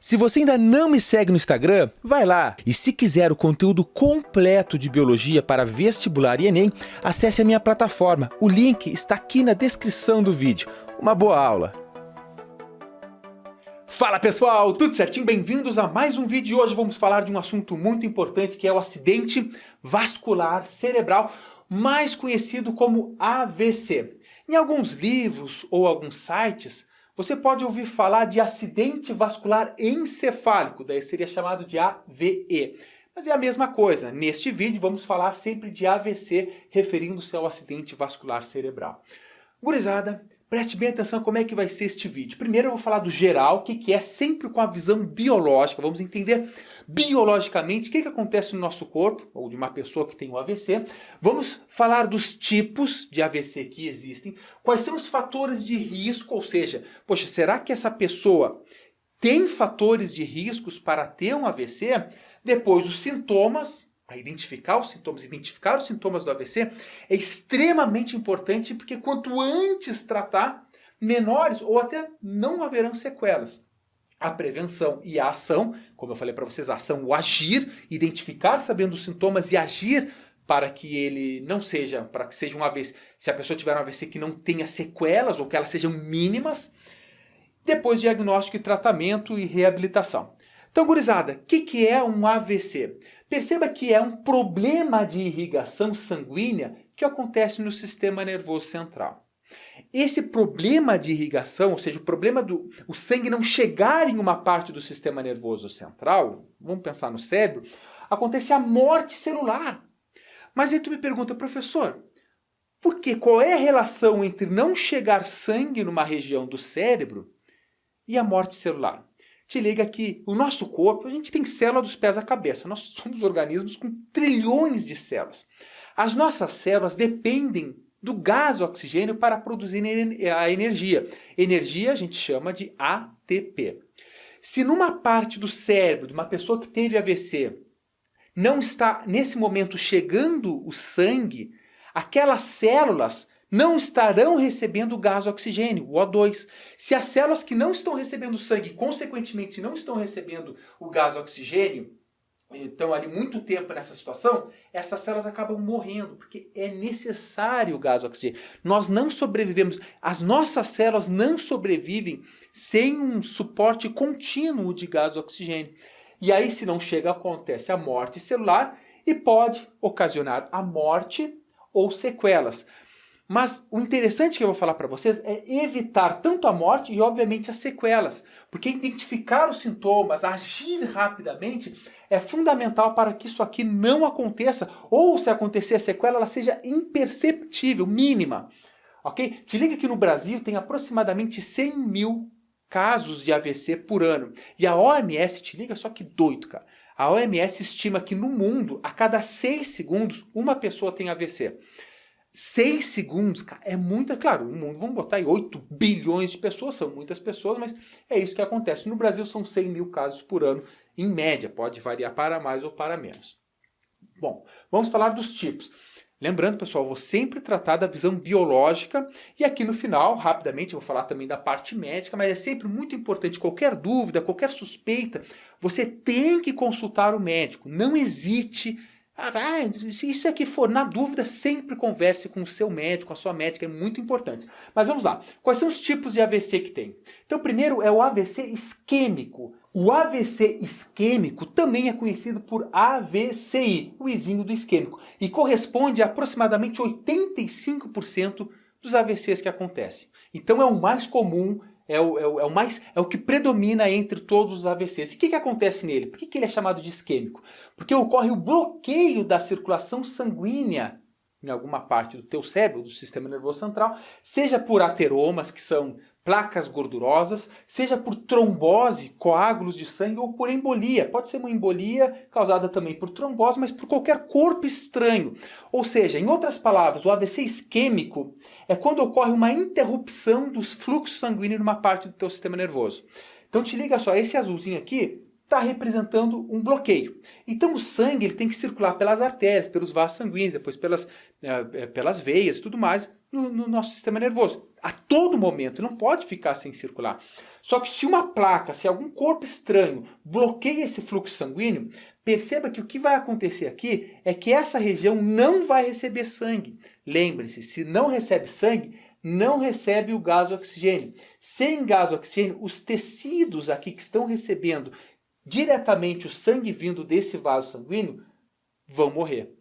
Se você ainda não me segue no Instagram, vai lá. E se quiser o conteúdo completo de biologia para vestibular e Enem, acesse a minha plataforma. O link está aqui na descrição do vídeo. Uma boa aula! Fala pessoal, tudo certinho? Bem-vindos a mais um vídeo. Hoje vamos falar de um assunto muito importante que é o acidente vascular cerebral, mais conhecido como AVC. Em alguns livros ou alguns sites, você pode ouvir falar de acidente vascular encefálico, daí seria chamado de AVE. Mas é a mesma coisa. Neste vídeo vamos falar sempre de AVC, referindo-se ao acidente vascular cerebral. Gurizada, preste bem atenção como é que vai ser este vídeo. Primeiro eu vou falar do geral, o que é, sempre com a visão biológica. Vamos entender biologicamente o que acontece no nosso corpo, ou de uma pessoa que tem o AVC. Vamos falar dos tipos de AVC que existem, quais são os fatores de risco, ou seja, poxa, será que essa pessoa tem fatores de riscos para ter um AVC? Depois os sintomas, para identificar os sintomas do AVC é extremamente importante, porque quanto antes tratar, menores ou até não haverão sequelas. A prevenção e a ação, como eu falei para vocês, a ação, o agir, identificar sabendo os sintomas e agir para que ele não seja, para que seja um AVC, se a pessoa tiver um AVC que não tenha sequelas ou que elas sejam mínimas. Depois diagnóstico e tratamento e reabilitação. Então, gurizada, o que é um AVC? Perceba que é um problema de irrigação sanguínea que acontece no sistema nervoso central. Esse problema de irrigação, ou seja, o problema do sangue não chegar em uma parte do sistema nervoso central, vamos pensar no cérebro, acontece a morte celular. Mas aí tu me pergunta, professor, por quê? Qual é a relação entre não chegar sangue numa região do cérebro e a morte celular? Te liga que o nosso corpo, a gente tem célula dos pés à cabeça. Nós somos organismos com trilhões de células. As nossas células dependem do gás oxigênio para produzir a energia. Energia a gente chama de ATP. Se numa parte do cérebro de uma pessoa que teve AVC não está nesse momento chegando o sangue, aquelas células não estarão recebendo o gás oxigênio, o O2. Se as células que não estão recebendo sangue, consequentemente não estão recebendo o gás oxigênio, estão ali muito tempo nessa situação, essas células acabam morrendo, porque é necessário o gás oxigênio. Nós não sobrevivemos, as nossas células não sobrevivem sem um suporte contínuo de gás oxigênio. E aí, se não chega, acontece a morte celular e pode ocasionar a morte ou sequelas. Mas o interessante que eu vou falar para vocês é evitar tanto a morte e, obviamente, as sequelas. Porque identificar os sintomas, agir rapidamente, é fundamental para que isso aqui não aconteça. Ou, se acontecer a sequela, ela seja imperceptível, mínima. Ok? Te liga que no Brasil tem aproximadamente 100 mil casos de AVC por ano. E a OMS, te liga, só que doido, cara. A OMS estima que no mundo, a cada 6 segundos, uma pessoa tem AVC. 6 segundos, cara, é muita, claro, no mundo vamos botar aí 8 bilhões de pessoas, são muitas pessoas, mas é isso que acontece. No Brasil são 100 mil casos por ano, em média, pode variar para mais ou para menos. Bom, vamos falar dos tipos. Lembrando, pessoal, vou sempre tratar da visão biológica e aqui no final, rapidamente, vou falar também da parte médica, mas é sempre muito importante, qualquer dúvida, qualquer suspeita, você tem que consultar o médico, não hesite. Se isso aqui for na dúvida, sempre converse com o seu médico, com a sua médica, é muito importante. Mas vamos lá, quais são os tipos de AVC que tem? Então, primeiro é o AVC isquêmico. O AVC isquêmico também é conhecido por AVCI, o izinho do isquêmico, e corresponde a aproximadamente 85% dos AVCs que acontecem. Então é o mais comum, é o que predomina entre todos os AVCs. E o que acontece nele? Por que ele é chamado de isquêmico? Porque ocorre o bloqueio da circulação sanguínea em alguma parte do teu cérebro, do sistema nervoso central, seja por ateromas, que são placas gordurosas, seja por trombose, coágulos de sangue, ou por embolia. Pode ser uma embolia causada também por trombose, mas por qualquer corpo estranho. Ou seja, em outras palavras, o AVC isquêmico é quando ocorre uma interrupção dos fluxos sanguíneos numa parte do teu sistema nervoso. Então te liga só, esse azulzinho aqui está representando um bloqueio. Então o sangue ele tem que circular pelas artérias, pelos vasos sanguíneos, depois pelas veias e tudo mais no nosso sistema nervoso. A todo momento, não pode ficar sem circular. Só que se uma placa, se algum corpo estranho bloqueia esse fluxo sanguíneo, perceba que o que vai acontecer aqui é que essa região não vai receber sangue. Lembre-se, se não recebe sangue, não recebe o gás oxigênio. Sem gás oxigênio, os tecidos aqui que estão recebendo diretamente o sangue vindo desse vaso sanguíneo vão morrer.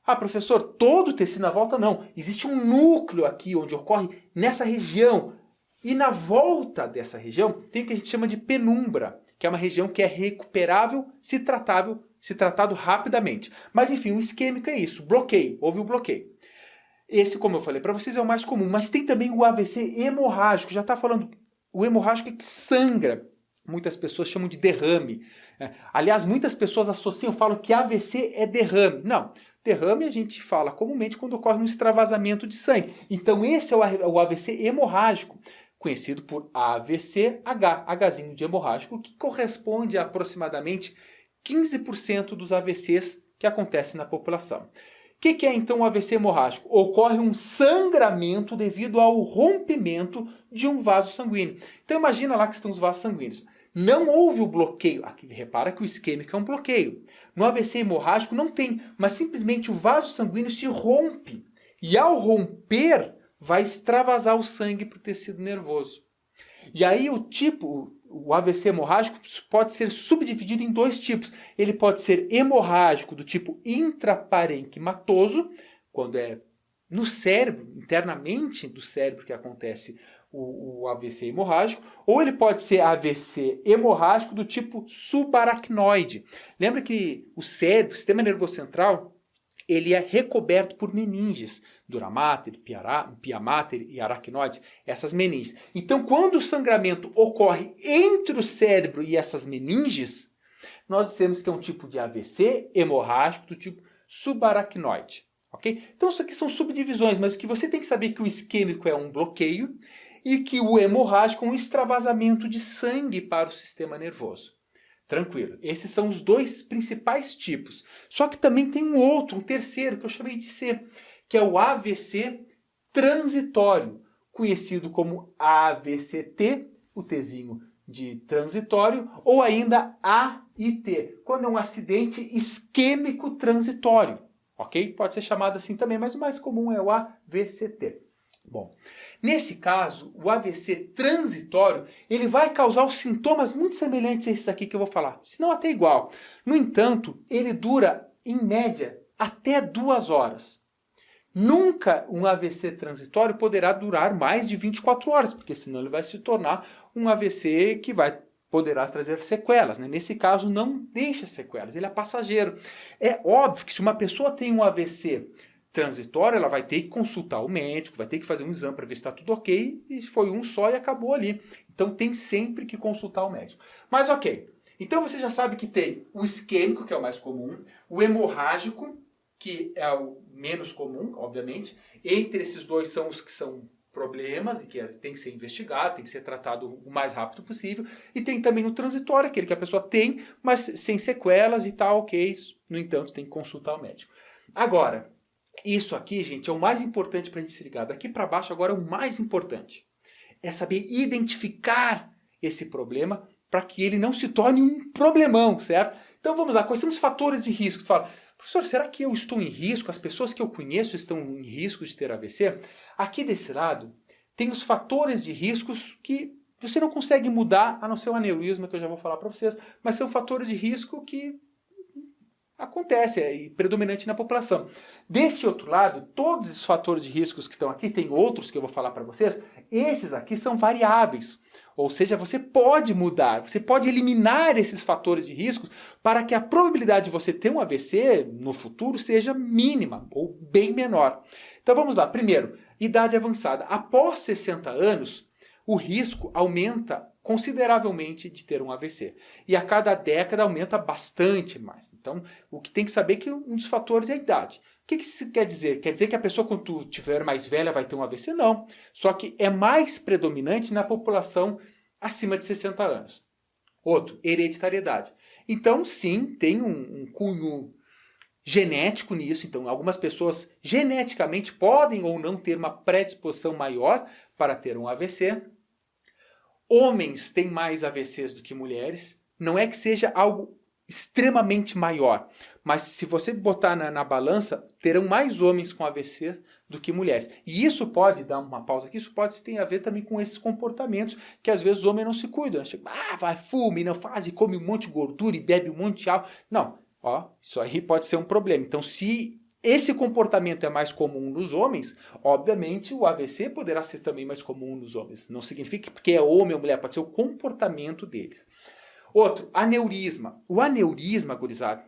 Ah, professor, todo o tecido na volta não. Existe um núcleo aqui onde ocorre nessa região. E na volta dessa região tem o que a gente chama de penumbra, que é uma região que é recuperável, se tratado rapidamente. Mas enfim, o isquêmico é isso, bloqueio, houve um bloqueio. Esse, como eu falei para vocês, é o mais comum, mas tem também o AVC hemorrágico, já está falando, o hemorrágico é que sangra. Muitas pessoas chamam de derrame. Aliás, muitas pessoas associam, falam que AVC é derrame. Não, derrame a gente fala comumente quando ocorre um extravasamento de sangue. Então esse é o AVC hemorrágico, conhecido por AVC-H, Hzinho de hemorrágico, que corresponde a aproximadamente 15% dos AVCs que acontecem na população. O que é então o AVC hemorrágico? Ocorre um sangramento devido ao rompimento de um vaso sanguíneo. Então imagina lá que estão os vasos sanguíneos. Não houve o bloqueio. Aqui repara que o isquêmico é um bloqueio. No AVC hemorrágico não tem, mas simplesmente o vaso sanguíneo se rompe. E ao romper, vai extravasar o sangue para o tecido nervoso. E aí o AVC hemorrágico pode ser subdividido em dois tipos. Ele pode ser hemorrágico do tipo intraparenquimatoso, quando é no cérebro, internamente do cérebro que acontece o AVC hemorrágico, ou ele pode ser AVC hemorrágico do tipo subaracnoide. Lembra que o cérebro, o sistema nervoso central, ele é recoberto por meninges, dura mater, pia mater e aracnoide, essas meninges. Então, quando o sangramento ocorre entre o cérebro e essas meninges, nós dizemos que é um tipo de AVC hemorrágico do tipo subaracnoide. Okay? Então, isso aqui são subdivisões, mas o que você tem que saber é que o isquêmico é um bloqueio e que o hemorrágico é um extravasamento de sangue para o sistema nervoso. Tranquilo. Esses são os dois principais tipos. Só que também tem um terceiro, que eu chamei de C, que é o AVC transitório, conhecido como AVCT, o Tzinho de transitório, ou ainda AIT, quando é um acidente isquêmico transitório. Ok? Pode ser chamado assim também, mas o mais comum é o AVCT. Bom, nesse caso, o AVC transitório, ele vai causar os sintomas muito semelhantes a esses aqui que eu vou falar, se não até igual. No entanto, ele dura, em média, até 2 horas. Nunca um AVC transitório poderá durar mais de 24 horas, porque senão ele vai se tornar um AVC que poderá trazer sequelas. Né? Nesse caso, não deixa sequelas, ele é passageiro. É óbvio que se uma pessoa tem um AVC transitório, ela vai ter que consultar o médico, vai ter que fazer um exame para ver se está tudo ok, e foi um só e acabou ali. Então tem sempre que consultar o médico. Mas ok, então você já sabe que tem o isquêmico, que é o mais comum, o hemorrágico, que é o menos comum, obviamente. Entre esses dois são os que são problemas e que tem que ser investigado, tem que ser tratado o mais rápido possível. E tem também o transitório, aquele que a pessoa tem, mas sem sequelas e tal, ok. No entanto, tem que consultar o médico. Agora, isso aqui, gente, é o mais importante para a gente se ligar. Daqui para baixo agora é o mais importante. É saber identificar esse problema para que ele não se torne um problemão, certo? Então vamos lá, quais são os fatores de risco? Tu fala, professor, será que eu estou em risco? As pessoas que eu conheço estão em risco de ter AVC? Aqui desse lado tem os fatores de riscos que você não consegue mudar, a não ser o aneurisma, que eu já vou falar para vocês, mas são fatores de risco que acontece, é predominante na população. Desse outro lado, todos os fatores de riscos que estão aqui, tem outros que eu vou falar para vocês, esses aqui são variáveis. Ou seja, você pode mudar, você pode eliminar esses fatores de risco para que a probabilidade de você ter um AVC no futuro seja mínima ou bem menor. Então vamos lá. Primeiro, idade avançada. Após 60 anos, o risco aumenta consideravelmente de ter um AVC. E a cada década aumenta bastante mais. Então, o que tem que saber é que um dos fatores é a idade. O que isso quer dizer? Quer dizer que a pessoa, quando tiver mais velha, vai ter um AVC? Não. Só que é mais predominante na população acima de 60 anos. Outro, hereditariedade. Então, sim, tem um cunho genético nisso. Então, algumas pessoas geneticamente podem ou não ter uma predisposição maior para ter um AVC. homens têm mais AVCs do que mulheres. Não é que seja algo extremamente maior, mas se você botar na balança, terão mais homens com AVC do que mulheres. E isso pode, dar uma pausa aqui, isso pode ter a ver também com esses comportamentos que às vezes os homens não se cuidam. Chega, vai, fuma e não faz, e come um monte de gordura e bebe um monte de álcool. Não, ó, isso aí pode ser um problema. Então, se esse comportamento é mais comum nos homens, obviamente o AVC poderá ser também mais comum nos homens. Não significa que porque é homem ou mulher, pode ser o comportamento deles. Outro, aneurisma. O aneurisma, gurizada,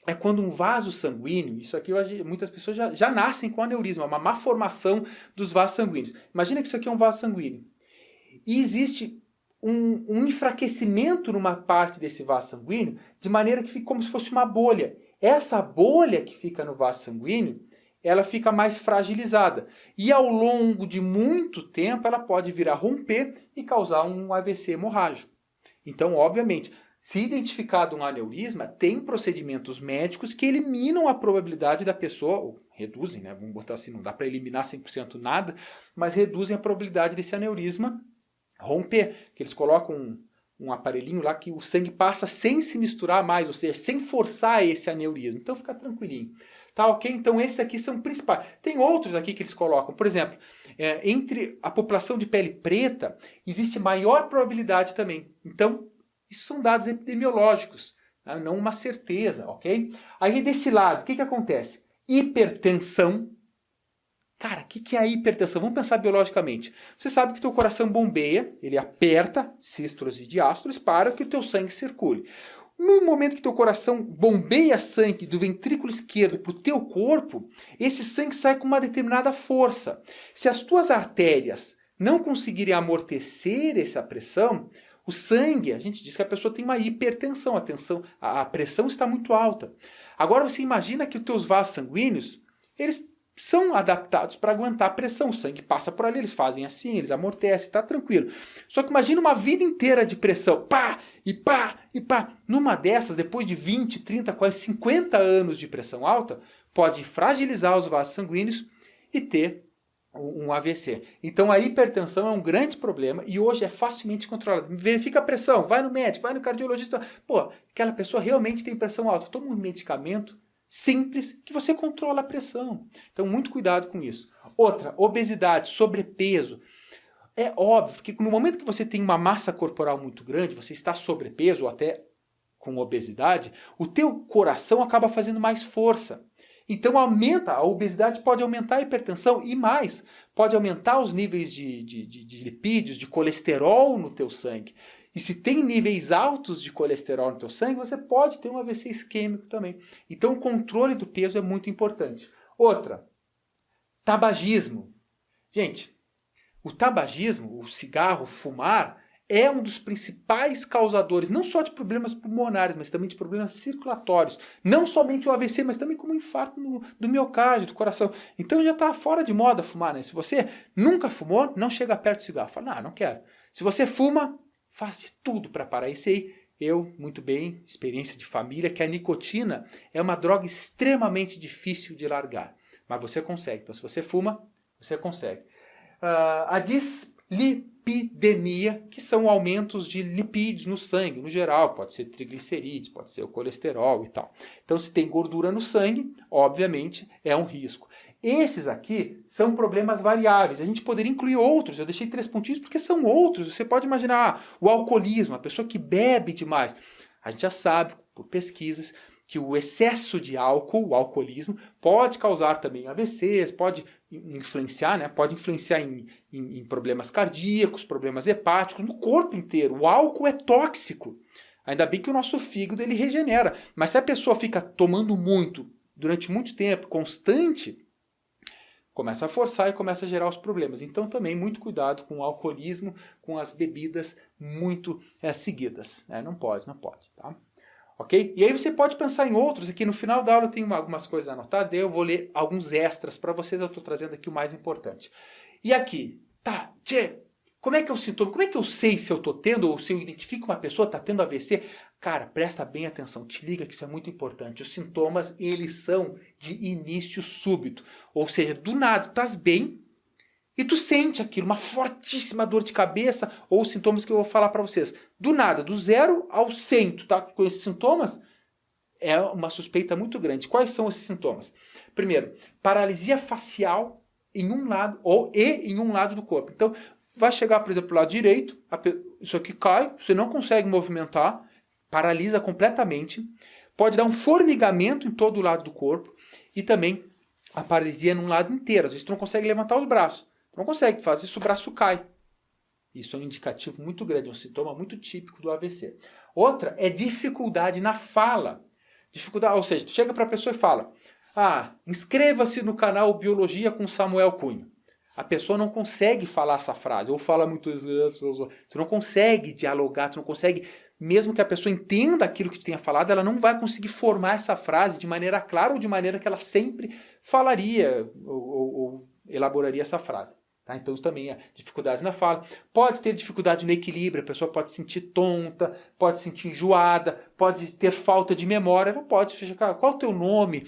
é quando um vaso sanguíneo, isso aqui muitas pessoas já nascem com aneurisma, uma má formação dos vasos sanguíneos. Imagina que isso aqui é um vaso sanguíneo. E existe um enfraquecimento numa parte desse vaso sanguíneo, de maneira que fica como se fosse uma bolha. Essa bolha que fica no vaso sanguíneo, ela fica mais fragilizada. E ao longo de muito tempo, ela pode vir a romper e causar um AVC hemorrágico. Então, obviamente, se identificado um aneurisma, tem procedimentos médicos que eliminam a probabilidade da pessoa, ou reduzem, né? Vamos botar assim, não dá para eliminar 100% nada, mas reduzem a probabilidade desse aneurisma romper. Que eles colocam um aparelhinho lá que o sangue passa sem se misturar mais, ou seja, sem forçar esse aneurisma. Então fica tranquilinho. Tá, ok? Então esses aqui são principais. Tem outros aqui que eles colocam. Por exemplo, entre a população de pele preta, existe maior probabilidade também. Então, isso são dados epidemiológicos, tá? Não uma certeza, ok? Aí desse lado, o que acontece? Hipertensão. Cara, o que é a hipertensão? Vamos pensar biologicamente. Você sabe que o teu coração bombeia, ele aperta sístoles e diástoles para que o teu sangue circule. No momento que teu coração bombeia sangue do ventrículo esquerdo para o teu corpo, esse sangue sai com uma determinada força. Se as tuas artérias não conseguirem amortecer essa pressão, o sangue, a gente diz que a pessoa tem uma hipertensão, a pressão está muito alta. Agora você imagina que os teus vasos sanguíneos, eles são adaptados para aguentar a pressão. O sangue passa por ali, eles fazem assim, eles amortecem, está tranquilo. Só que imagina uma vida inteira de pressão, pá, e pá, e pá. Numa dessas, depois de 20, 30, quase 50 anos de pressão alta, pode fragilizar os vasos sanguíneos e ter um AVC. Então a hipertensão é um grande problema e hoje é facilmente controlado. Verifica a pressão, vai no médico, vai no cardiologista. Pô, aquela pessoa realmente tem pressão alta. Toma um medicamento simples que você controla a pressão. Então muito cuidado com isso. Outra, obesidade, sobrepeso. É óbvio que no momento que você tem uma massa corporal muito grande, você está sobrepeso ou até com obesidade, o teu coração acaba fazendo mais força. Então aumenta, a obesidade pode aumentar a hipertensão e mais, pode aumentar os níveis de lipídios, de colesterol no teu sangue. E se tem níveis altos de colesterol no teu sangue, você pode ter um AVC isquêmico também. Então o controle do peso é muito importante. Outra, tabagismo. Gente, o tabagismo, o cigarro, fumar, é um dos principais causadores, não só de problemas pulmonares, mas também de problemas circulatórios. Não somente o AVC, mas também como infarto do miocárdio, do coração. Então já está fora de moda fumar, né? Se você nunca fumou, não chega perto do cigarro. Fala, não quero. Se você fuma, faz de tudo para parar. Isso aí, eu, muito bem, experiência de família, que a nicotina é uma droga extremamente difícil de largar. Mas você consegue. Então se você fuma, você consegue. A dislipidemia, que são aumentos de lipídios no sangue, no geral, pode ser triglicerídeos, pode ser o colesterol e tal. Então, se tem gordura no sangue, obviamente é um risco. Esses aqui são problemas variáveis, a gente poderia incluir outros, eu deixei 3 pontinhos porque são outros. Você pode imaginar o alcoolismo, a pessoa que bebe demais. A gente já sabe, por pesquisas, que o excesso de álcool, o alcoolismo, pode causar também AVCs, pode influenciar, né? Pode influenciar em problemas cardíacos, problemas hepáticos, no corpo inteiro. O álcool é tóxico. Ainda bem que o nosso fígado ele regenera. Mas se a pessoa fica tomando muito, durante muito tempo, constante, começa a forçar e começa a gerar os problemas. Então também muito cuidado com o alcoolismo, com as bebidas muito seguidas. Não pode, tá? Ok? E aí você pode pensar em outros, aqui no final da aula eu tenho algumas coisas anotadas, daí eu vou ler alguns extras para vocês, eu estou trazendo aqui o mais importante. E aqui, tá, como é que é o sintoma? Como é que eu sei se eu estou tendo, ou se eu identifico uma pessoa está tendo AVC? Cara, presta bem atenção, te liga que isso é muito importante. Os sintomas, eles são de início súbito, ou seja, do nada, tu estás bem, e tu sente aquilo, uma fortíssima dor de cabeça, ou os sintomas que eu vou falar para vocês. Do nada, do 0 ao 100, tu tá com esses sintomas, é uma suspeita muito grande. Quais são esses sintomas? Primeiro, paralisia facial em um lado em um lado do corpo. Então, vai chegar, por exemplo, pro lado direito, isso aqui cai, você não consegue movimentar, paralisa completamente. Pode dar um formigamento em todo o lado do corpo e também a paralisia num lado inteiro. Às vezes tu não consegue levantar os braços. Tu não consegue, faz isso, o braço cai. Isso é um indicativo muito grande, um sintoma muito típico do AVC. Outra é dificuldade na fala. Dificuldade, ou seja, tu chega para a pessoa e fala: inscreva-se no canal Biologia com Samuel Cunha. A pessoa não consegue falar essa frase, ou fala muito... Tu não consegue dialogar, tu não consegue... Mesmo que a pessoa entenda aquilo que tu tenha falado, ela não vai conseguir formar essa frase de maneira clara ou de maneira que ela sempre falaria ou elaboraria essa frase. Tá? Então isso também é dificuldades na fala. Pode ter dificuldade no equilíbrio, a pessoa pode se sentir tonta, pode se sentir enjoada, pode ter falta de memória, não pode ficar, qual é o teu nome?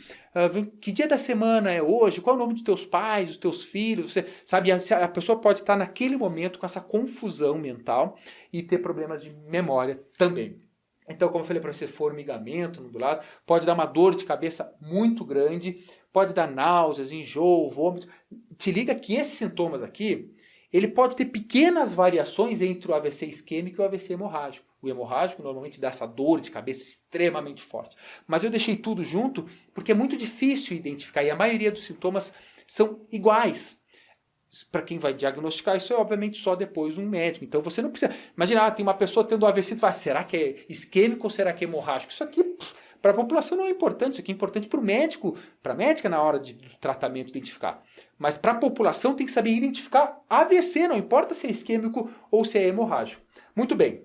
Que dia da semana é hoje? Qual é o nome dos teus pais, dos teus filhos? Você sabe, a pessoa pode estar naquele momento com essa confusão mental e ter problemas de memória também. Então, como eu falei para você, formigamento do lado, pode dar uma dor de cabeça muito grande, pode dar náuseas, enjoo, vômito. Te liga que esses sintomas aqui, ele pode ter pequenas variações entre o AVC isquêmico e o AVC hemorrágico. O hemorrágico normalmente dá essa dor de cabeça extremamente forte. Mas eu deixei tudo junto porque é muito difícil identificar e a maioria dos sintomas são iguais. Para quem vai diagnosticar, isso é obviamente só depois um médico. Então você não precisa... Imagina, tem uma pessoa tendo AVC, tu vai, será que é isquêmico ou será que é hemorrágico? Isso aqui... Para a população não é importante, isso aqui é importante para o médico, para a médica na hora do tratamento identificar. Mas para a população tem que saber identificar AVC, não importa se é isquêmico ou se é hemorrágico. Muito bem,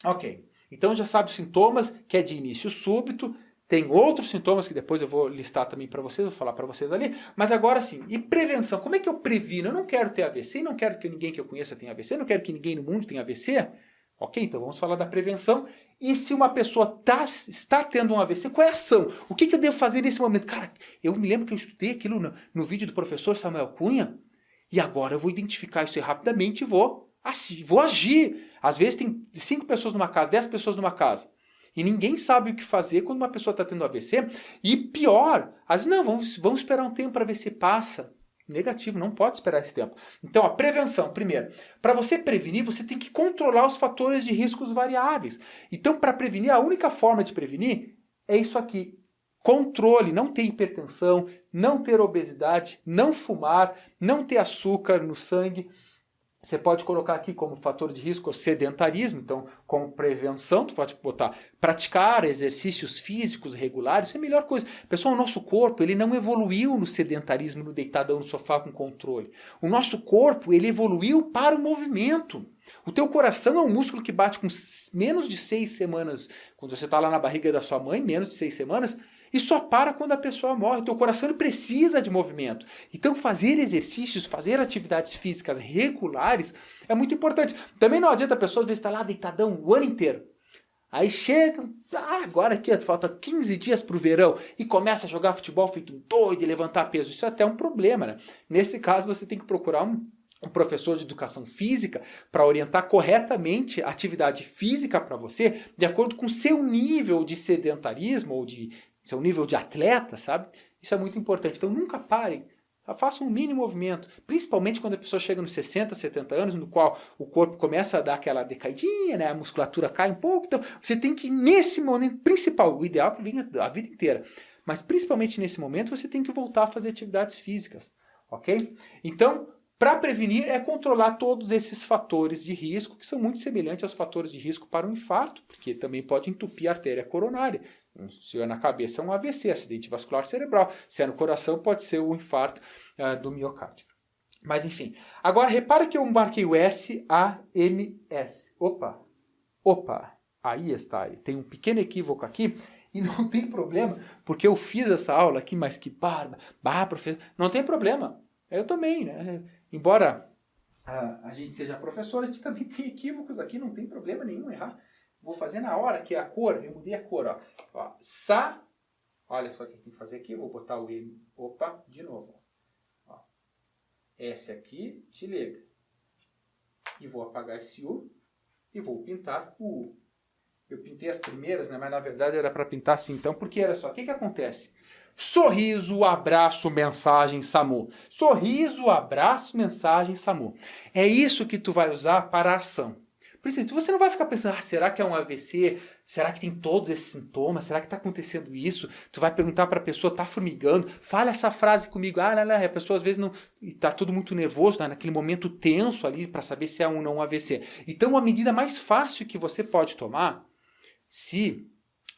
ok. Então já sabe os sintomas, que é de início súbito, tem outros sintomas que depois eu vou listar também para vocês, vou falar para vocês ali. Mas agora sim, e prevenção? Como é que eu previno? Eu não quero ter AVC, não quero que ninguém que eu conheça tenha AVC, não quero que ninguém no mundo tenha AVC. Ok, então vamos falar da prevenção. E se uma pessoa está tendo um AVC, qual é a ação? O que eu devo fazer nesse momento? Cara, eu me lembro que eu estudei aquilo no vídeo do professor Samuel Cunha, e agora eu vou identificar isso aí rapidamente e vou agir. Às vezes tem 5 pessoas numa casa, 10 pessoas numa casa, e ninguém sabe o que fazer quando uma pessoa está tendo AVC. E pior, às vezes não, vamos esperar um tempo para ver se passa. Negativo, não pode esperar esse tempo. Então, a prevenção, primeiro. Para você prevenir, você tem que controlar os fatores de riscos variáveis. Então, para prevenir, a única forma de prevenir é isso aqui. Controle, não ter hipertensão, não ter obesidade, não fumar, não ter açúcar no sangue. Você pode colocar aqui como fator de risco o sedentarismo, então como prevenção, tu pode botar praticar exercícios físicos regulares, isso é a melhor coisa. Pessoal, o nosso corpo ele não evoluiu no sedentarismo, no deitadão no sofá com controle. O nosso corpo ele evoluiu para o movimento. O teu coração é um músculo que bate com menos de 6 semanas, quando você está lá na barriga da sua mãe, menos de 6 semanas, e só para quando a pessoa morre. O teu coração ele precisa de movimento. Então fazer exercícios, fazer atividades físicas regulares é muito importante. Também não adianta a pessoa às vezes estar lá deitadão o ano inteiro. Aí chega, agora aqui falta 15 dias para o verão e começa a jogar futebol feito um doido e levantar peso. Isso é até um problema, né? Nesse caso você tem que procurar um professor de educação física para orientar corretamente a atividade física para você de acordo com o seu nível de sedentarismo ou de seu nível de atleta, sabe? Isso é muito importante. Então nunca parem. Façam um mini movimento. Principalmente quando a pessoa chega nos 60, 70 anos, no qual o corpo começa a dar aquela decaidinha, né? A musculatura cai um pouco. Então você tem que, nesse momento principal, o ideal é que venha a vida inteira. Mas principalmente nesse momento você tem que voltar a fazer atividades físicas. Ok? Então, para prevenir é controlar todos esses fatores de risco, que são muito semelhantes aos fatores de risco para o infarto, porque também pode entupir a artéria coronária. Se é na cabeça é um AVC, acidente vascular cerebral. Se é no coração pode ser o infarto do miocárdio. Mas enfim. Agora repara que eu marquei o SAMS. Opa, aí está. Tem um pequeno equívoco aqui e não tem problema, porque eu fiz essa aula aqui, mas que barba, professor. Não tem problema. Eu também, né? Embora a gente seja professor, a gente também tem equívocos aqui, não tem problema nenhum errar. Vou fazer na hora que a cor, eu mudei a cor, ó. Olha só o que tem que fazer aqui, eu vou botar o M, de novo. Ó. S aqui, te liga. E vou apagar esse U e vou pintar o U. Eu pintei as primeiras, né? Mas na verdade era para pintar assim. Então, porque olha só, o que que acontece? Sorriso, abraço, mensagem, SAMU. Sorriso, abraço, mensagem, SAMU. É isso que tu vai usar para a ação. Por isso, você não vai ficar pensando, será que é um AVC? Será que tem todos esses sintomas? Será que está acontecendo isso? Tu vai perguntar para a pessoa, tá formigando? Fala essa frase comigo. Não, a pessoa às vezes não está tudo muito nervoso, tá naquele momento tenso ali para saber se é um ou não um AVC. Então, a medida mais fácil que você pode tomar, se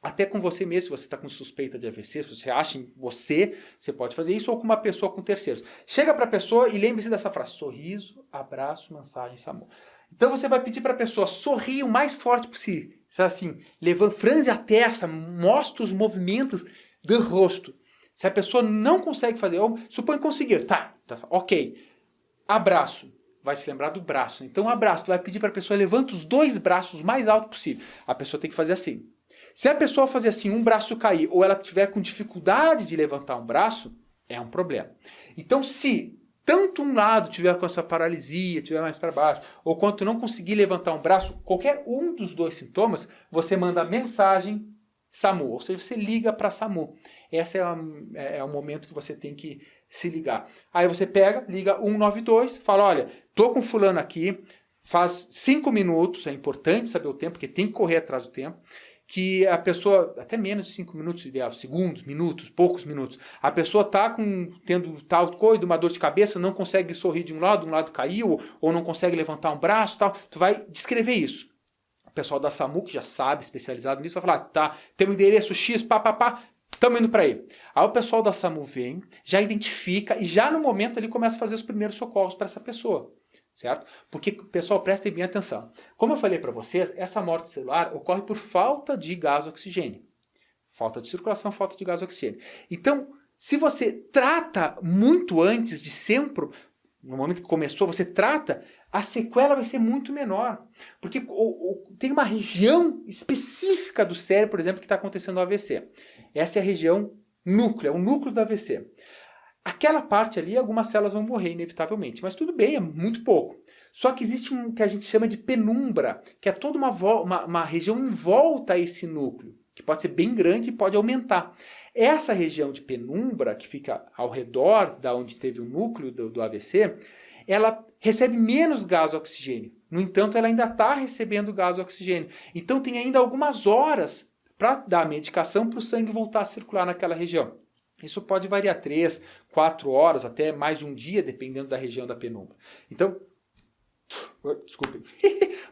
até com você mesmo, se você está com suspeita de AVC, se você acha em você, você pode fazer isso, ou com uma pessoa, com terceiros. Chega para a pessoa e lembre-se dessa frase: sorriso, abraço, mensagem, SAMU. Então você vai pedir para a pessoa sorrir o mais forte possível. Assim, franze a testa, mostra os movimentos do rosto. Se a pessoa não consegue fazer, supõe conseguir, tá, ok. Abraço. Vai se lembrar do braço. Então, abraço. Tu vai pedir para a pessoa levanta os 2 braços o mais alto possível. A pessoa tem que fazer assim. Se a pessoa fazer assim, um braço cair, ou ela tiver com dificuldade de levantar um braço, é um problema. Então, se tanto um lado tiver com essa paralisia, tiver mais para baixo, ou quanto não conseguir levantar um braço, qualquer um dos 2 sintomas, você manda mensagem SAMU, ou seja, você liga para SAMU. Esse é o momento que você tem que se ligar. Aí você pega, liga 192, fala, olha, tô com fulano aqui, faz 5 minutos, é importante saber o tempo, porque tem que correr atrás do tempo, que a pessoa, até menos de 5 minutos ideal, segundos, minutos, poucos minutos, a pessoa está tendo tal coisa, uma dor de cabeça, não consegue sorrir de um lado caiu, ou não consegue levantar um braço, tal. Tu vai descrever isso. O pessoal da SAMU, que já sabe, especializado nisso, vai falar, tá, tem um endereço X, estamos indo para aí. Aí o pessoal da SAMU vem, já identifica e já no momento ele começa a fazer os primeiros socorros para essa pessoa. Certo? Porque, pessoal, prestem bem atenção. Como eu falei para vocês, essa morte celular ocorre por falta de gás oxigênio. Falta de circulação, falta de gás oxigênio. Então, se você trata muito antes de sempre, no momento que começou, você trata, a sequela vai ser muito menor. Porque tem uma região específica do cérebro, por exemplo, que está acontecendo no AVC. Essa é a região núcleo, é o núcleo do AVC. Aquela parte ali, algumas células vão morrer inevitavelmente, mas tudo bem, é muito pouco. Só que existe um que a gente chama de penumbra, que é toda uma região em volta a esse núcleo, que pode ser bem grande e pode aumentar. Essa região de penumbra, que fica ao redor da onde teve o núcleo do AVC, ela recebe menos gás oxigênio. No entanto, ela ainda está recebendo gás oxigênio. Então tem ainda algumas horas para dar medicação para o sangue voltar a circular naquela região. Isso pode variar 3, 4 horas, até mais de um dia, dependendo da região da penumbra. Então, desculpem.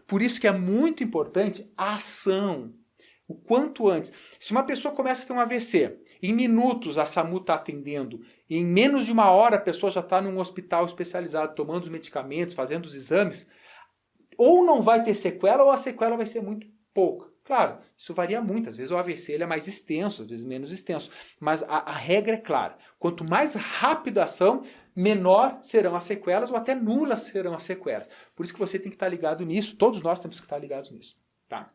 Por isso que é muito importante a ação. O quanto antes. Se uma pessoa começa a ter um AVC, em minutos a SAMU está atendendo, em menos de uma hora a pessoa já está num hospital especializado, tomando os medicamentos, fazendo os exames, ou não vai ter sequela, ou a sequela vai ser muito pouca. Claro, isso varia muito. Às vezes o AVC ele é mais extenso, às vezes menos extenso. Mas a regra é clara. Quanto mais rápido a ação, menor serão as sequelas ou até nulas serão as sequelas. Por isso que você tem que estar ligado nisso. Todos nós temos que estar ligados nisso. Tá?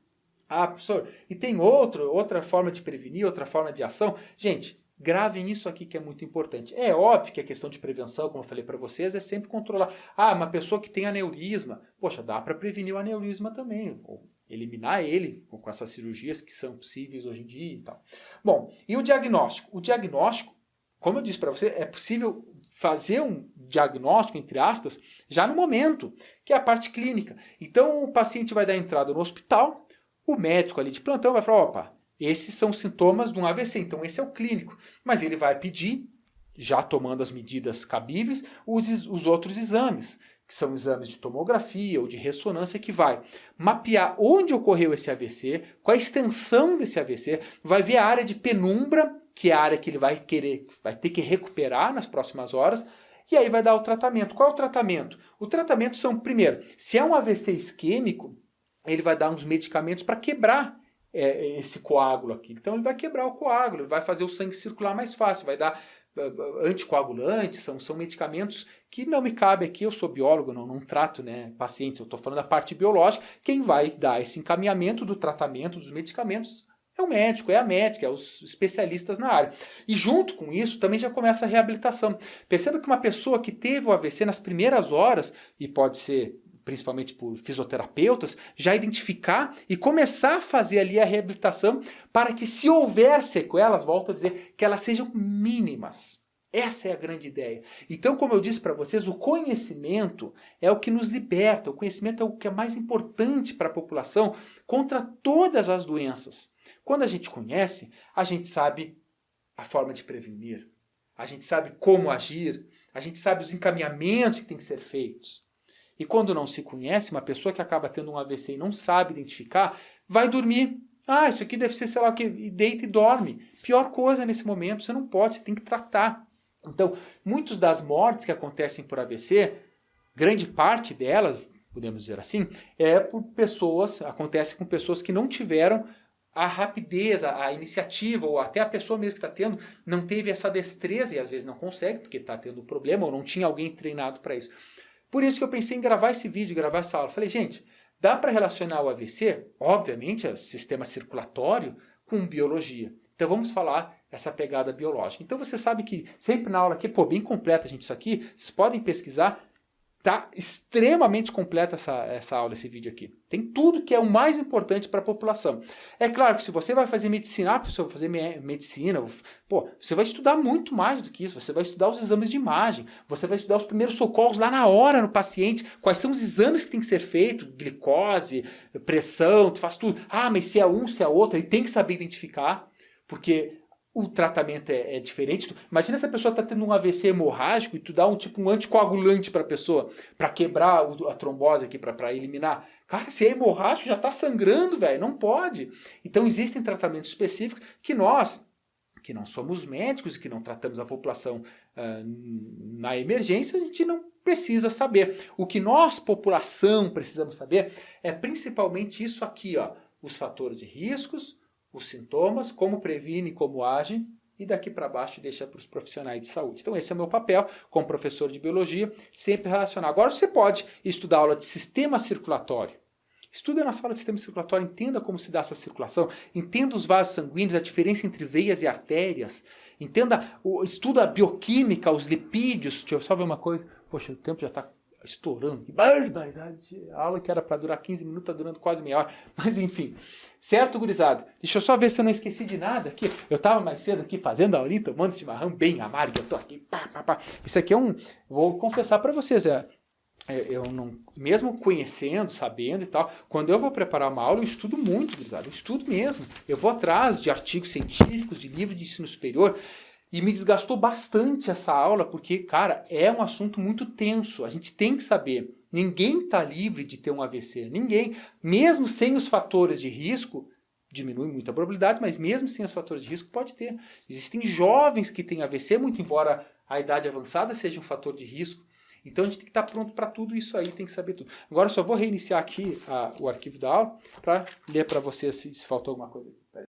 Professor, e tem outra forma de prevenir, outra forma de ação? Gente, gravem isso aqui que é muito importante. É óbvio que a questão de prevenção, como eu falei para vocês, é sempre controlar. Uma pessoa que tem aneurisma, poxa, dá para prevenir o aneurisma também, ou eliminar ele com essas cirurgias que são possíveis hoje em dia e tal. Bom, e o diagnóstico? O diagnóstico, como eu disse para você, é possível fazer um diagnóstico, entre aspas, já no momento, que é a parte clínica. Então o paciente vai dar entrada no hospital, o médico ali de plantão vai falar, opa, esses são sintomas de um AVC, então esse é o clínico. Mas ele vai pedir, já tomando as medidas cabíveis, os outros exames, que são exames de tomografia ou de ressonância, que vai mapear onde ocorreu esse AVC, qual a extensão desse AVC, vai ver a área de penumbra, que é a área que ele vai ter que recuperar nas próximas horas, e aí vai dar o tratamento. Qual é o tratamento? O tratamento são, primeiro, se é um AVC isquêmico, ele vai dar uns medicamentos para quebrar esse coágulo aqui. Então ele vai quebrar o coágulo, ele vai fazer o sangue circular mais fácil, vai dar anticoagulantes, são medicamentos que não me cabe aqui, eu sou biólogo, não trato pacientes, eu estou falando da parte biológica. Quem vai dar esse encaminhamento do tratamento dos medicamentos É o médico, é a médica, é os especialistas na área. E junto com isso também já começa a reabilitação. Perceba que uma pessoa que teve o AVC nas primeiras horas, e pode ser principalmente por fisioterapeutas, já identificar e começar a fazer ali a reabilitação para que, se houver sequelas, volto a dizer, que elas sejam mínimas. Essa é a grande ideia. Então, como eu disse para vocês, o conhecimento é o que nos liberta, o conhecimento é o que é mais importante para a população contra todas as doenças. Quando a gente conhece, a gente sabe a forma de prevenir, a gente sabe como agir, a gente sabe os encaminhamentos que têm que ser feitos. E quando não se conhece, uma pessoa que acaba tendo um AVC e não sabe identificar, vai dormir. Ah, isso aqui deve ser, sei lá o que, e deita e dorme. Pior coisa nesse momento, você não pode, você tem que tratar. Então, muitas das mortes que acontecem por AVC, grande parte delas, podemos dizer assim, é por pessoas, acontece com pessoas que não tiveram a rapidez, a iniciativa, ou até a pessoa mesmo que está tendo, não teve essa destreza e às vezes não consegue, porque está tendo problema, ou não tinha alguém treinado para isso. Por isso que eu pensei em gravar esse vídeo, gravar essa aula. Falei, gente, dá para relacionar o AVC, obviamente, o sistema circulatório, com biologia. Então vamos falar essa pegada biológica. Então você sabe que sempre na aula aqui, pô, bem completa, gente, isso aqui, vocês podem pesquisar. Tá extremamente completa essa aula, esse vídeo aqui. Tem tudo que é o mais importante para a população. É claro que se você vai fazer medicina, professor, vou fazer medicina, pô, você vai estudar muito mais do que isso. Você vai estudar os exames de imagem, você vai estudar os primeiros socorros lá na hora no paciente, quais são os exames que tem que ser feito, glicose, pressão, tu faz tudo. Ah, mas se é um, se é outro, ele tem que saber identificar, porque o tratamento é diferente. Imagina se a pessoa está tendo um AVC hemorrágico e tu dá um anticoagulante para a pessoa, para quebrar a trombose aqui, para eliminar. Cara, se é hemorrágico, já está sangrando, velho, não pode. Então existem tratamentos específicos que nós, que não somos médicos e que não tratamos a população na emergência, a gente não precisa saber. O que nós, população, precisamos saber é principalmente isso aqui, ó, os fatores de riscos, os sintomas, como previne, como age, e daqui para baixo deixa para os profissionais de saúde. Então esse é o meu papel como professor de biologia, sempre relacionar. Agora você pode estudar aula de sistema circulatório. Estuda na sala de sistema circulatório, entenda como se dá essa circulação, entenda os vasos sanguíneos, a diferença entre veias e artérias, estuda a bioquímica, os lipídios. Deixa eu só ver uma coisa. Poxa, o tempo já está estourando. Que barbaridade! A aula que era para durar 15 minutos está durando quase meia hora. Mas enfim. Certo, gurizada? Deixa eu só ver se eu não esqueci de nada aqui. Eu estava mais cedo aqui fazendo a aulinha, tomando chimarrão bem amargo. Eu tô aqui, pá, pá, pá. Isso aqui é vou confessar para vocês, eu não, mesmo conhecendo, sabendo e tal, quando eu vou preparar uma aula, eu estudo muito, gurizada. Eu estudo mesmo. Eu vou atrás de artigos científicos, de livros de ensino superior. E me desgastou bastante essa aula, porque, cara, é um assunto muito tenso. A gente tem que saber. Ninguém está livre de ter um AVC. Ninguém. Mesmo sem os fatores de risco, diminui muito a probabilidade, mas mesmo sem os fatores de risco, pode ter. Existem jovens que têm AVC, muito embora a idade avançada seja um fator de risco. Então a gente tem que estar pronto para tudo isso aí, tem que saber tudo. Agora eu só vou reiniciar aqui o arquivo da aula para ler para vocês se faltou alguma coisa aqui.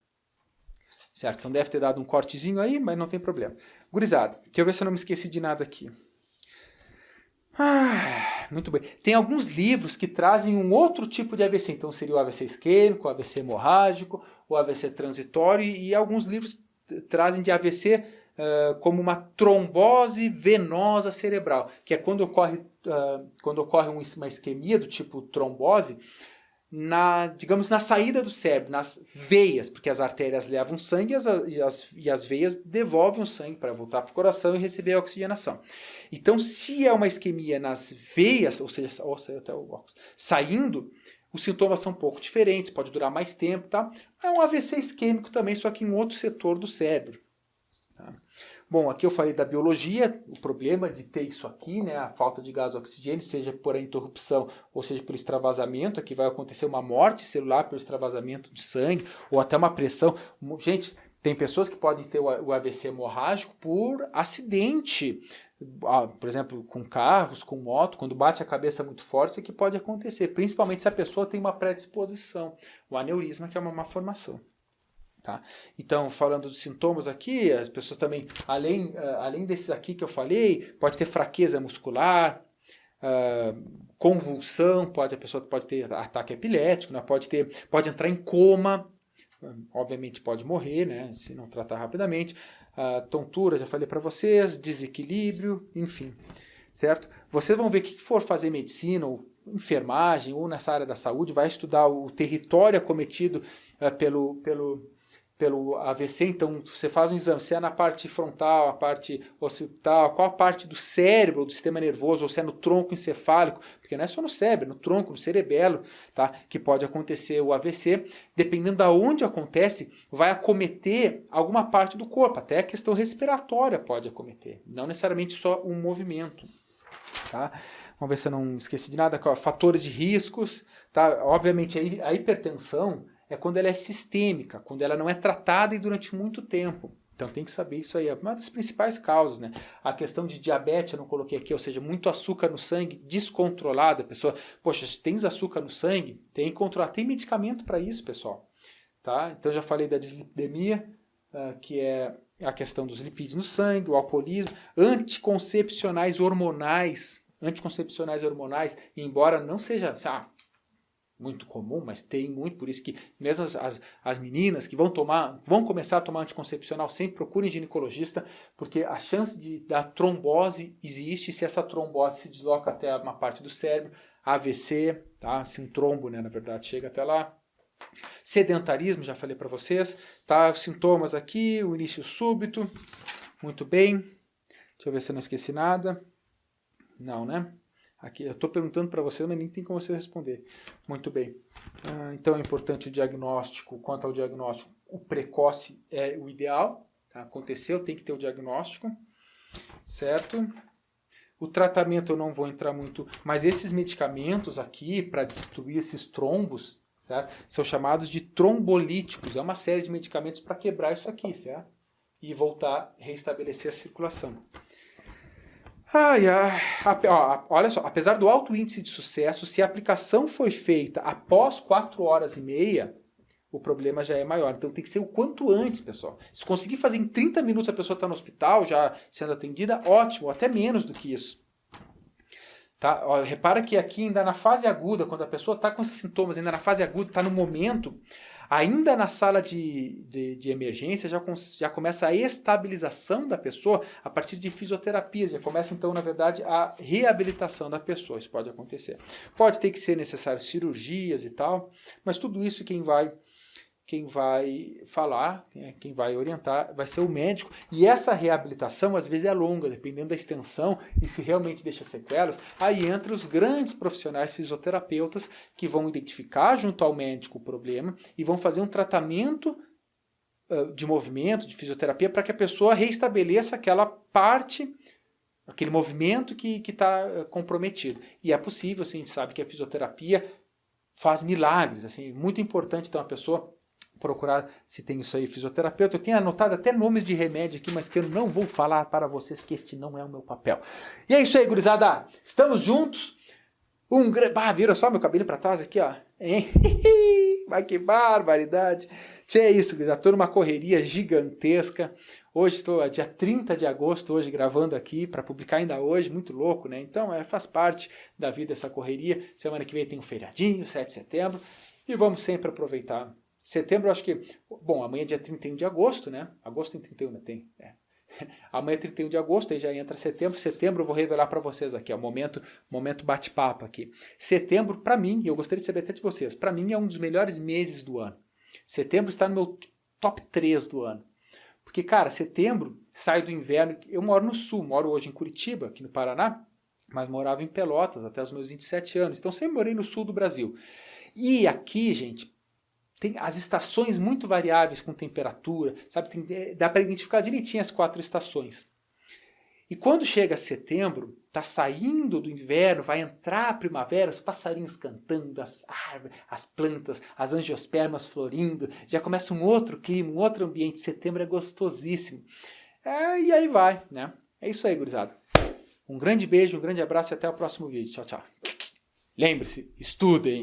Certo, então deve ter dado um cortezinho aí, mas não tem problema. Gurizada, deixa eu ver se eu não me esqueci de nada aqui. Muito bem. Tem alguns livros que trazem um outro tipo de AVC. Então seria o AVC isquêmico, o AVC hemorrágico, o AVC transitório, e alguns livros trazem de AVC como uma trombose venosa cerebral, que é quando ocorre uma isquemia do tipo trombose, digamos, na saída do cérebro, nas veias, porque as artérias levam sangue e as veias devolvem o sangue para voltar para o coração e receber a oxigenação. Então, se é uma isquemia nas veias, ou seja, até o óculos, saindo, os sintomas são um pouco diferentes, pode durar mais tempo, tá? É um AVC isquêmico também, só que em outro setor do cérebro. Tá? Bom, aqui eu falei da biologia, o problema de ter isso aqui, né, a falta de gás oxigênio, seja por a interrupção ou seja pelo extravasamento, aqui vai acontecer uma morte celular pelo extravasamento de sangue ou até uma pressão. Gente, tem pessoas que podem ter o AVC hemorrágico por acidente, por exemplo, com carros, com moto, quando bate a cabeça muito forte, isso aqui pode acontecer, principalmente se a pessoa tem uma predisposição, o aneurisma, que é uma má formação. Tá? Então, falando dos sintomas aqui, as pessoas também, além desses aqui que eu falei, pode ter fraqueza muscular, convulsão, a pessoa pode ter ataque epilético, né? Pode entrar em coma, obviamente pode morrer, né, se não tratar rapidamente. Tontura, já falei para vocês, desequilíbrio, enfim, certo? Vocês vão ver que for fazer medicina ou enfermagem ou nessa área da saúde, vai estudar o território acometido pelo AVC, então você faz um exame, se é na parte frontal, a parte occipital, qual a parte do cérebro, do sistema nervoso, ou se é no tronco encefálico, porque não é só no cérebro, no tronco, no cerebelo, tá? Que pode acontecer o AVC. Dependendo de onde acontece, vai acometer alguma parte do corpo, até a questão respiratória pode acometer, não necessariamente só um movimento. Tá? Vamos ver se eu não esqueci de nada. Fatores de riscos, tá? Obviamente a hipertensão é quando ela é sistêmica, quando ela não é tratada e durante muito tempo. Então tem que saber isso aí, é uma das principais causas, né? A questão de diabetes eu não coloquei aqui, ou seja, muito açúcar no sangue, descontrolado. A pessoa, poxa, se tens açúcar no sangue, tem que controlar. Tem medicamento para isso, pessoal. Tá? Então já falei da dislipidemia, que é a questão dos lipídios no sangue, o alcoolismo, anticoncepcionais hormonais, embora não seja muito comum, mas tem muito, por isso que mesmo as meninas que vão começar a tomar anticoncepcional, sempre procurem ginecologista, porque a chance da trombose existe, se essa trombose se desloca até uma parte do cérebro, AVC, tá? Assim, um trombo, né, na verdade, chega até lá. Sedentarismo, já falei para vocês, tá? Os sintomas aqui, o início súbito, muito bem. Deixa eu ver se eu não esqueci nada. Não, né? Aqui eu estou perguntando para você, mas nem tem como você responder. Muito bem. Então é importante o diagnóstico. Quanto ao diagnóstico, o precoce é o ideal. Tá? Aconteceu, tem que ter o diagnóstico. Certo? O tratamento eu não vou entrar muito, mas esses medicamentos aqui para destruir esses trombos, certo? São chamados de trombolíticos. É uma série de medicamentos para quebrar isso aqui, certo? E voltar a reestabelecer a circulação. Olha só, apesar do alto índice de sucesso, se a aplicação foi feita após 4 horas e meia, o problema já é maior. Então tem que ser o quanto antes, pessoal. Se conseguir fazer em 30 minutos a pessoa está no hospital, já sendo atendida, ótimo, até menos do que isso. Tá? Ó, repara que aqui ainda na fase aguda, quando a pessoa está com esses sintomas, ainda na fase aguda, está no momento, ainda na sala de emergência já começa a estabilização da pessoa a partir de fisioterapia. Já começa então, na verdade, a reabilitação da pessoa. Isso pode acontecer. Pode ter que ser necessário cirurgias e tal, mas tudo isso quem vai falar, quem vai orientar, vai ser o médico. E essa reabilitação, às vezes, é longa, dependendo da extensão e se realmente deixa sequelas. Aí entra os grandes profissionais fisioterapeutas que vão identificar junto ao médico o problema e vão fazer um tratamento de movimento, de fisioterapia, para que a pessoa reestabeleça aquela parte, aquele movimento que está comprometido. E é possível, assim, a gente sabe que a fisioterapia faz milagres. Assim, muito importante, então, a pessoa procurar se tem isso aí, fisioterapeuta. Eu tenho anotado até nomes de remédio aqui, mas que eu não vou falar para vocês, que este não é o meu papel. E é isso aí, gurizada. Estamos juntos. Viram só meu cabelo para trás aqui, ó. Vai que barbaridade. É isso, gurizada. Estou numa correria gigantesca. Hoje estou dia 30 de agosto, hoje gravando aqui, para publicar ainda hoje, muito louco, né? Então faz parte da vida essa correria. Semana que vem tem um feriadinho, 7 de setembro, e vamos sempre aproveitar. Setembro, eu acho que... Bom, amanhã é dia 31 de agosto, né? Agosto tem 31, né? Tem. Amanhã é 31 de agosto, aí já entra setembro. Setembro eu vou revelar para vocês aqui, ó, momento bate-papo aqui. Setembro, para mim, e eu gostaria de saber até de vocês, para mim é um dos melhores meses do ano. Setembro está no meu top 3 do ano. Porque, cara, setembro sai do inverno. Eu moro no sul, moro hoje em Curitiba, aqui no Paraná, mas morava em Pelotas até os meus 27 anos. Então sempre morei no sul do Brasil. E aqui, gente, tem as estações muito variáveis com temperatura, sabe? Dá para identificar direitinho as 4 estações. E quando chega setembro, tá saindo do inverno, vai entrar a primavera, os passarinhos cantando, as árvores, as plantas, as angiospermas florindo, já começa um outro clima, um outro ambiente. Setembro é gostosíssimo. E aí vai, né? É isso aí, gurizada. Um grande beijo, um grande abraço e até o próximo vídeo. Tchau, tchau. Lembre-se, estudem!